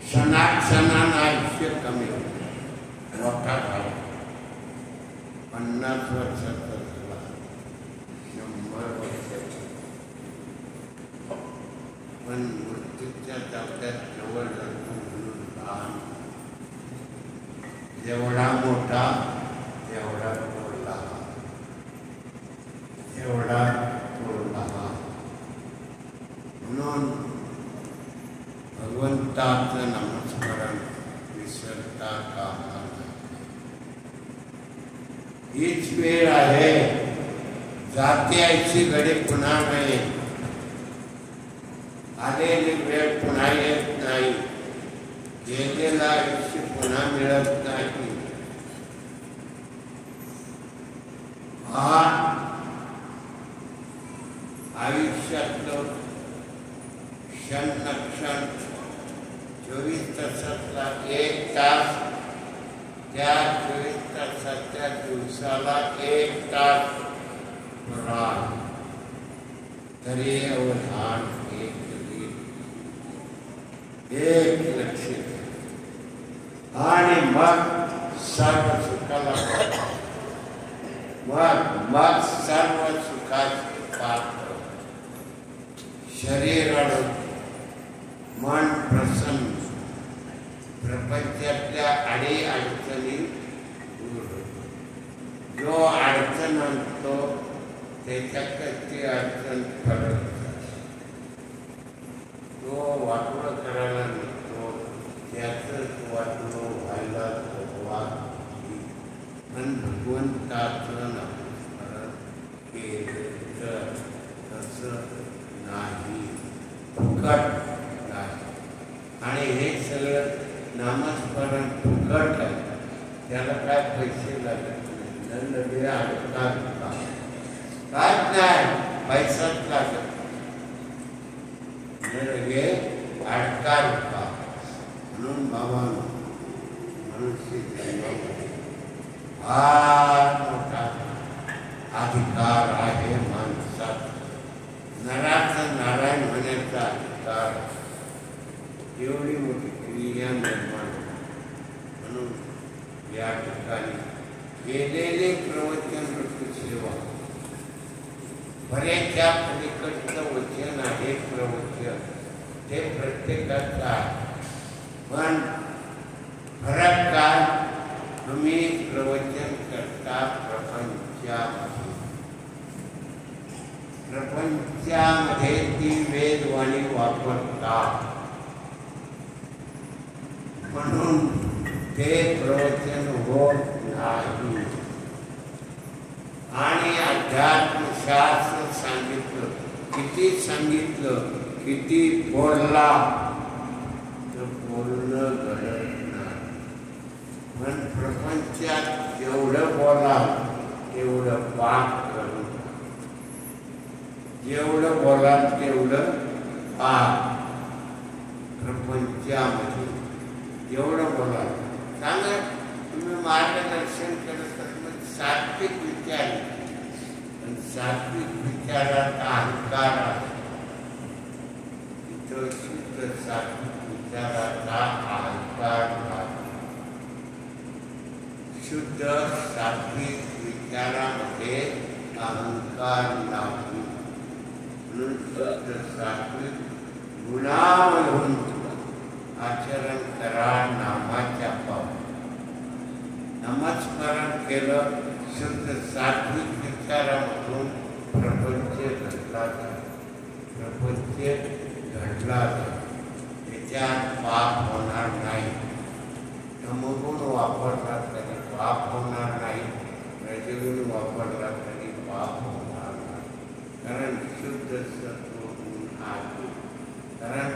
क्षणाक्षणानं आयुष्य कमी होतं. मोठा 50 वर्षाचा झाला, 100 वर्षाचा, पण मृत्यूच्या ताब्यात जवळ जातो म्हणून लहान. जेवढा मोठा तेवढा बोलला, एवढा बोलला. म्हणून भगवंताचं नामस्मरण विसरता कामा नये. हीच वेळ आहे, जाते ऐशी घडी पुन्हा नाही. आलेली वेळ पुन्हा येत नाही, गेलेला आयुष्य पुन्हा मिळत नाही. हा आयुष्यातलं क्षण क्षण 24 तासातला 1 तास, त्या 24 तासाच्या दिवसाला 1 तास पुराण, तरी अवधान एक लक्ष, आणि मग सर्व सुखाला मग सर्व सुखाची पात्र. शरीराला मन प्रसन्न, प्रपंचातल्या अडी अडचणी दूर. जो अडचण आणतो त्याच्याकडची अडचण फरक, तो वाटोळं करायला निघतो, त्याचंच वाटोळं व्हायला सुरुवात होती. पण भगवंताचं नामस्मरण केलं तर तसं नाही, फुकट नाही. आणि हे सगळं नामस्मरण फुकट आहे, त्याला काय पैसे लागत नाही, दंड दिला अडकाल काय नाही, पैसाच लागत लगे अडकाल का. म्हणून बाबांनो, मनुष्य जन्मामध्ये फार मोठा अधिकार आहे माणसाचा. नराचा नारायण होण्याचा अधिकार, एवढी मोठी क्रिया निर्माण. म्हणून या ठिकाणी केलेले प्रवचन रूप सेवा, बऱ्याचशा पलीकडचं वचन आहे प्रवचन, ते प्रत्येकाचं आहे. पण फरक काय, तुम्ही प्रवचन करता प्रपंचामध्ये ती वेदवाणी वापरता, म्हणून ते प्रवचन होत नाही. आणि अध्यात्मशास्त्र सांगितलं, किती सांगितलं, किती बोलला, तर बोलणं घडत नाही. पण प्रपंचात जेवढं बोला तेवढं पाप करू, जेवढं बोला तेवढं पाप. प्रपंचामध्ये जेवढं बोला, सांगा तुम्ही मार्गदर्शन करत सात्विक विचार, पण सात्विक विचारात अहंकार आहे. तिथं शुद्ध सात्विक विचाराचा अहंकार नाही. शुद्ध सात्विक विचारामध्ये अहंकार नाही. म्हणून शुद्ध सात्विक गुणावरून आचरण करा. नामाच्या पाव नामस्मरण केलं, शुद्ध सात्विक विचारामधून प्रपंच घडला जातो. प्रपंच घडला जातो, त्याच्यात पाप होणार नाही. तमगुण वापरला तरी पाप होणार नाही, रजगुण वापरला तरी पाप होणार नाही. कारण शुद्ध सत्वगुण आहे. कारण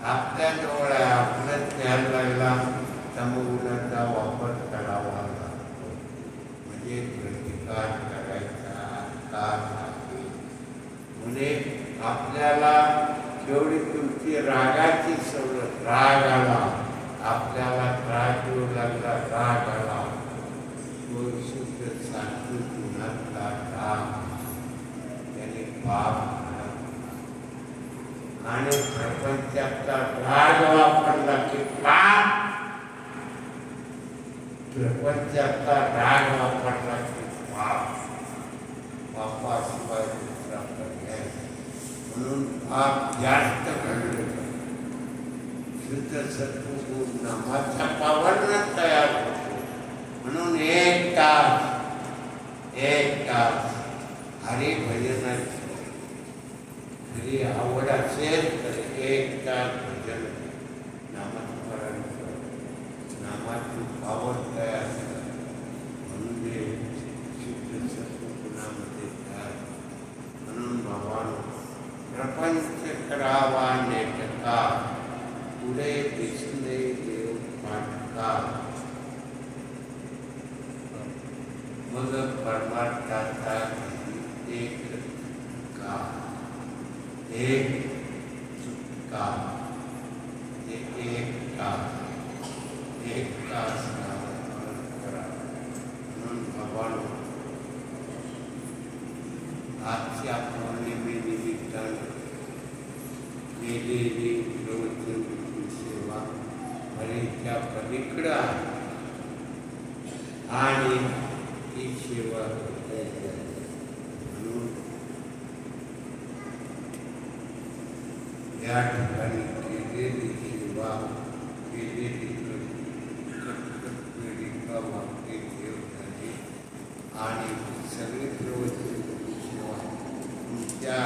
आपल्याजवळ आपलं ज्ञान लागला, तमगुणाचा वापर करावा लागतो, म्हणजे प्रतिकार करायचा अधिकार आहे. म्हणजे आपल्याला जेवढी तुमची रागाची सवलत, राग आला, आपल्याला त्रास येऊ लागला, राग आला, तो शुद्ध सात्विक गुणातला राग, त्याने पाप. आणि प्रपंचाचा राग वापरला की पाप, प्रपंचाचा राग वापरला की पाप जास्त घडलं शुद्ध सत्वगुण नामाचा पावर्ण तयार होतो. म्हणून एक तास हरिभजनाची जरी आवड असेल तर एक तास भजन नामस्मरण कर, नामाची पावड तयार कर, म्हणजे शुद्ध सत्वगुणामध्ये तयार. म्हणून बाबांनो, प्रपंच करावा नेटका, पुढे दिसले देव पाटका, मग परमार्थाचा एक का एक का एक तास करा. म्हणून बाबांनो, आजच्या पौर्णिमेनिमित्तानं केलेली प्रवचनाची सेवा परीच्या पलीकडं आहे आणि ती सेवा म्हणून या ठिकाणी केलेली सेवा केलेली वेळीका वाक्य देव झाली आणि सगळी प्रवचनाची सेवा तुमच्या